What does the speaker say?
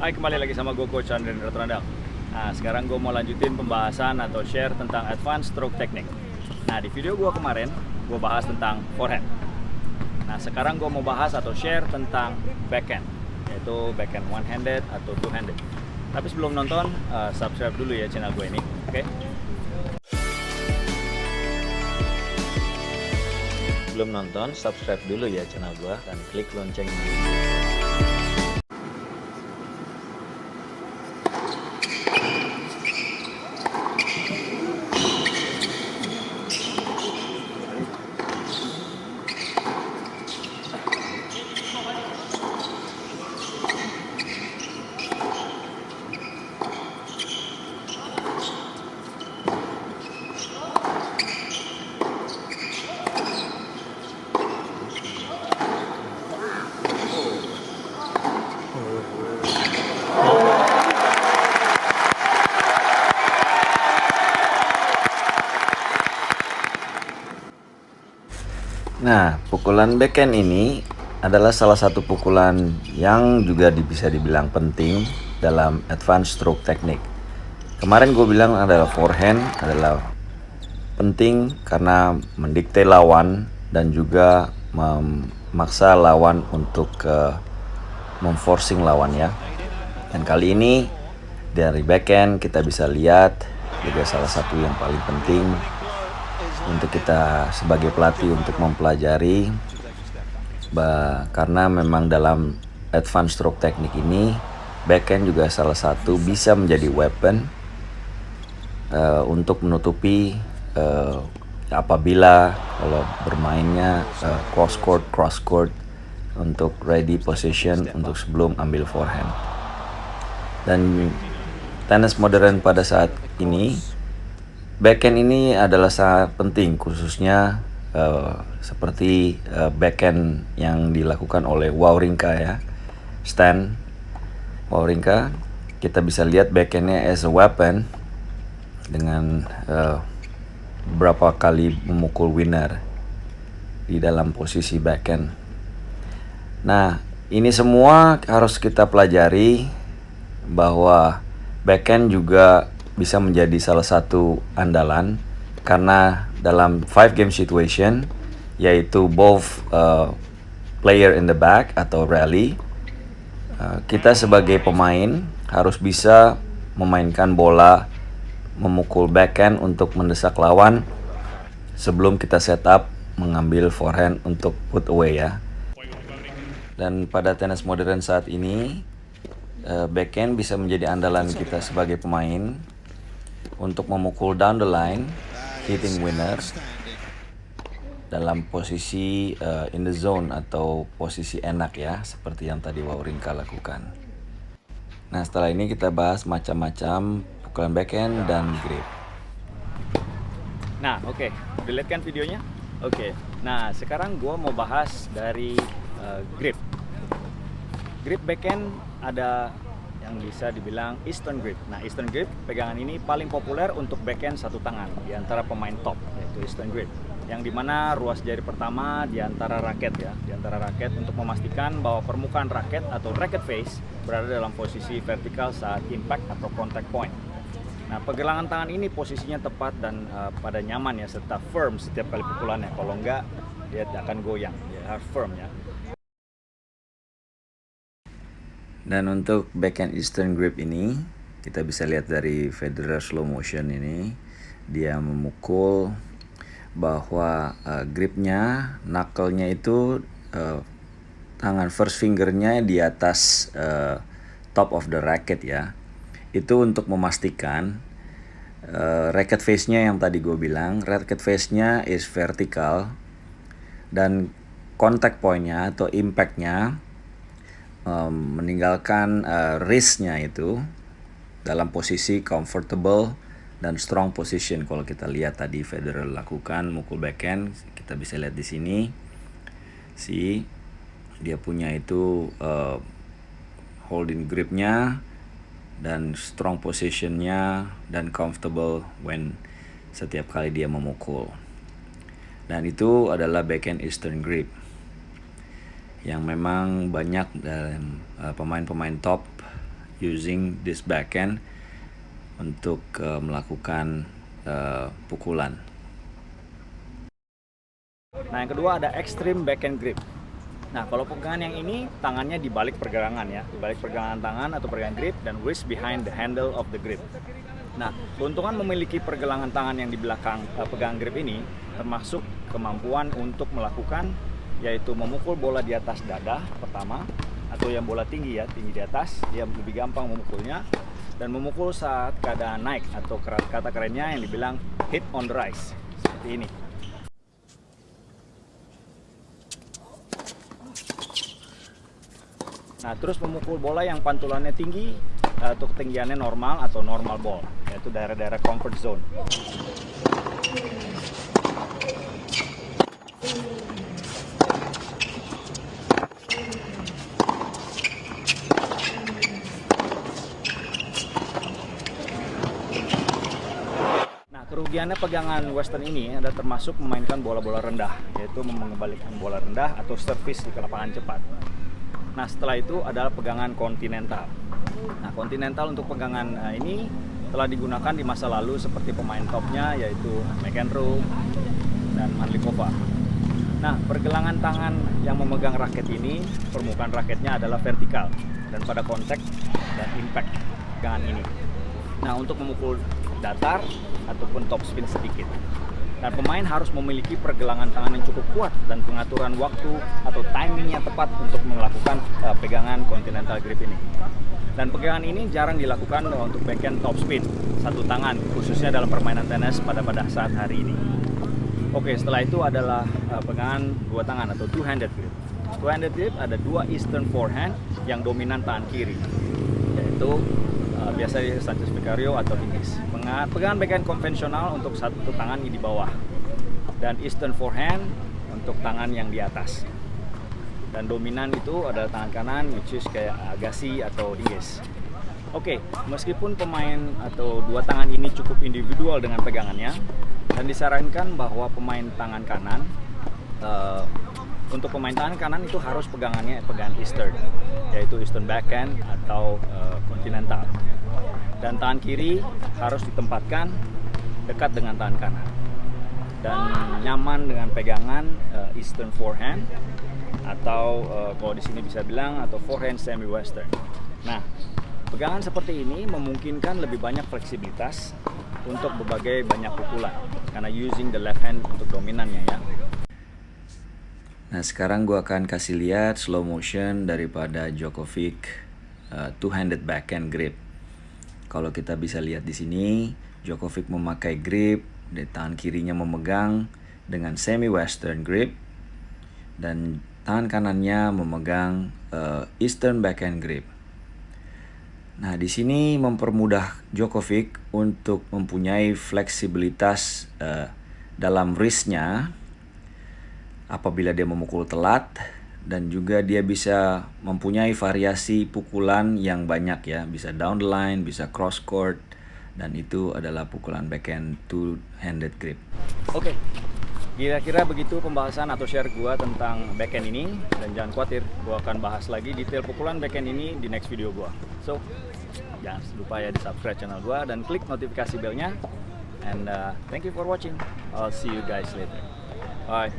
Hai, kembali lagi sama gue Coach Andrian Randal. Nah, sekarang gue mau lanjutin pembahasan atau share tentang Advanced Stroke Technique. Nah, di video gue kemarin, gue bahas tentang forehand. Nah, sekarang gue mau bahas atau share tentang backhand, yaitu backhand one-handed atau two-handed. Tapi sebelum nonton, subscribe dulu ya channel gue ini, oke? Sebelum nonton, subscribe dulu ya channel gue dan klik loncengnya. Nah, pukulan backhand ini adalah salah satu pukulan yang juga bisa dibilang penting dalam advanced stroke technique. Kemarin gue bilang adalah forehand adalah penting karena mendikte lawan dan juga memaksa lawan untuk memforcing lawan ya. Dan kali ini dari backhand kita bisa lihat juga salah satu yang paling penting untuk kita sebagai pelatih untuk mempelajari karena memang dalam advanced stroke technique ini backhand juga salah satu bisa menjadi weapon untuk menutupi apabila kalau bermainnya cross court untuk ready position untuk sebelum ambil forehand. Dan tenis modern pada saat ini backhand ini adalah sangat penting, khususnya seperti backhand yang dilakukan oleh Wawrinka ya, Stan Wawrinka. Kita bisa lihat backhandnya as a weapon dengan berapa kali memukul winner di dalam posisi backhand. Nah, ini semua harus kita pelajari bahwa backhand juga bisa menjadi salah satu andalan karena dalam 5 game situation yaitu both player in the back atau rally, kita sebagai pemain harus bisa memainkan bola, memukul backhand untuk mendesak lawan sebelum kita set up mengambil forehand untuk put away ya. Dan pada tenis modern saat ini backhand bisa menjadi andalan kita sebagai pemain untuk memukul down the line, hitting winner dalam posisi in the zone atau posisi enak ya, seperti yang tadi Wawrinka lakukan. Nah, setelah ini kita bahas macam-macam pukulan backhand dan grip. Nah, oke. Dilihat kan videonya? Oke. Nah, sekarang gue mau bahas dari grip. Grip backhand ada yang bisa dibilang Eastern grip. Nah, Eastern grip, pegangan ini paling populer untuk backhand satu tangan di antara pemain top, yaitu Eastern grip. Yang dimana ruas jari pertama di antara raket ya, di antara raket untuk memastikan bahwa permukaan raket atau racket face berada dalam posisi vertikal saat impact atau contact point. Nah, pergelangan tangan ini posisinya tepat dan pada nyaman ya, serta firm setiap kali pukulannya. Kalau enggak, dia akan goyang. Dia harus firm ya. Dan untuk backhand Eastern grip ini, kita bisa lihat dari Federer slow motion ini, dia memukul bahwa gripnya, knuckle-nya itu tangan first fingernya di atas top of the racket ya. Itu untuk memastikan racket face-nya yang tadi gue bilang, racket face-nya is vertical dan contact point-nya atau impact-nya meninggalkan wrist-nya itu dalam posisi comfortable dan strong position. Kalau kita lihat tadi Federer lakukan mukul backhand, kita bisa lihat di sini dia punya itu holding gripnya dan strong positionnya dan comfortable when setiap kali dia memukul. Dan itu adalah backhand Eastern grip yang memang banyak dalam pemain-pemain top using this backhand untuk melakukan pukulan. Nah, yang kedua ada extreme backhand grip. Nah, kalau pegangan yang ini tangannya di balik pergelangan ya, di balik pergelangan tangan atau pergelangan grip, dan wrist behind the handle of the grip. Nah, keuntungan memiliki pergelangan tangan yang di belakang pegangan grip ini termasuk kemampuan untuk melakukan, yaitu memukul bola di atas dada pertama, atau yang bola tinggi ya, tinggi di atas, dia lebih gampang memukulnya, dan memukul saat keadaan naik, atau kata kerennya yang dibilang hit on the rise, seperti ini. Nah, terus memukul bola yang pantulannya tinggi atau ketinggiannya normal atau normal ball, yaitu daerah-daerah comfort zone. Nah, kerugiannya pegangan western ini ada termasuk memainkan bola-bola rendah, yaitu mengembalikan bola rendah atau service di lapangan cepat. Nah, setelah itu adalah pegangan kontinental. Nah, kontinental untuk pegangan ini telah digunakan di masa lalu seperti pemain topnya, yaitu McEnroe dan Mandlikova. Nah, pergelangan tangan yang memegang raket ini, permukaan raketnya adalah vertikal dan pada konteks dan impact pegangan ini. Nah, untuk memukul datar ataupun top spin sedikit. Dan pemain harus memiliki pergelangan tangan yang cukup kuat dan pengaturan waktu atau timing yang tepat untuk melakukan pegangan continental grip ini. Dan pegangan ini jarang dilakukan untuk backhand top spin satu tangan, khususnya dalam permainan tenis pada saat hari ini. Oke, setelah itu adalah pegangan dua tangan atau two-handed grip. Two-handed grip ada dua eastern forehand yang dominan tangan kiri, yaitu biasanya Sanchez Vicario atau Hingis. Pegangan backhand konvensional untuk satu tangan di bawah, dan eastern forehand untuk tangan yang di atas. Dan dominan itu adalah tangan kanan, which is kayak Agassi atau Hingis. Oke, meskipun pemain atau dua tangan ini cukup individual dengan pegangannya, dan disarankan bahwa pemain tangan kanan untuk pemain tangan kanan itu harus pegangannya pegangan eastern, yaitu eastern backhand atau continental. Dan tangan kiri harus ditempatkan dekat dengan tangan kanan dan nyaman dengan pegangan eastern forehand atau kalau di sini bisa bilang atau forehand semi western. Nah, pegangan seperti ini memungkinkan lebih banyak fleksibilitas untuk berbagai banyak pukulan karena using the left hand untuk dominannya ya. Nah, sekarang gue akan kasih lihat slow motion daripada Djokovic two-handed backhand grip. Kalau kita bisa lihat di sini, Djokovic memakai grip, di tangan kirinya memegang dengan semi western grip, dan tangan kanannya memegang eastern backhand grip. Nah, di sini mempermudah Djokovic untuk mempunyai fleksibilitas dalam wristnya apabila dia memukul telat, dan juga dia bisa mempunyai variasi pukulan yang banyak ya, bisa down the line, bisa cross court, dan itu adalah pukulan backhand two-handed grip. Oke, kira-kira begitu pembahasan atau share gua tentang backhand ini, dan jangan khawatir, gua akan bahas lagi detail pukulan backhand ini di next video gua. So, jangan lupa ya di subscribe channel gua dan klik notifikasi belnya. And thank you for watching. I'll see you guys later. Bye.